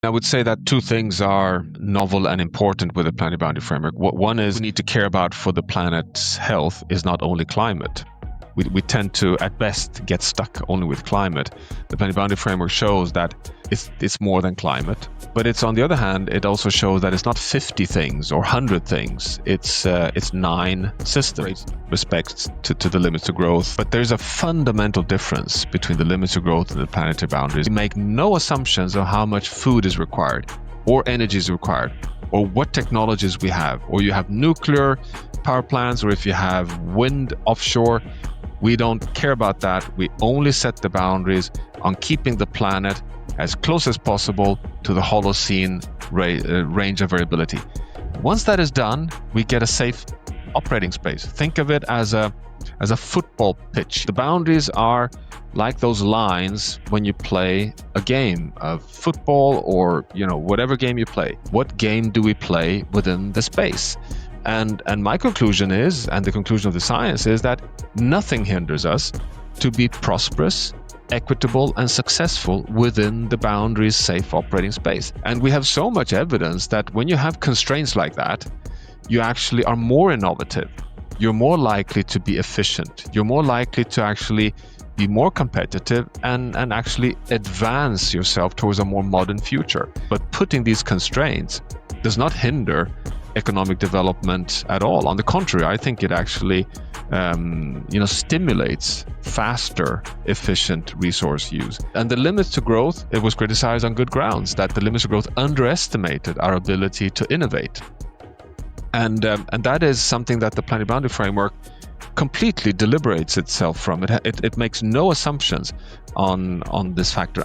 I would say that two things are novel and important with the planetary boundary framework. One is we need to care about for the planet's health is not only climate. We tend to, at best, get stuck only with climate. The planetary boundary framework shows that it's more than climate. But it's, on the other hand, it also shows that it's not 50 things or 100 things. It's 9 systems with respect to the limits to growth. But there's a fundamental difference between the limits to growth and the planetary boundaries. We make no assumptions on how much food is required or energy is required or what technologies we have, or you have nuclear power plants, or if you have wind offshore. We don't care about that. We only set the boundaries on keeping the planet as close as possible to the Holocene range of variability. Once that is done, we get a safe operating space. Think of it as a football pitch. The boundaries are like those lines when you play a game of football or whatever game you play. What game do we play within the space? And my conclusion is, and the conclusion of the science is, that nothing hinders us to be prosperous, equitable, and successful within the boundaries' safe operating space. And we have so much evidence that when you have constraints like that, you actually are more innovative. You're more likely to be efficient. You're more likely to actually be more competitive and actually advance yourself towards a more modern future. But putting these constraints does not hinder economic development at all. On the contrary, I think it actually stimulates faster, efficient resource use. And the limits to growth, it was criticized on good grounds that the limits to growth underestimated our ability to innovate. And that is something that the planetary boundary framework completely deliberates itself from. It makes no assumptions on this factor.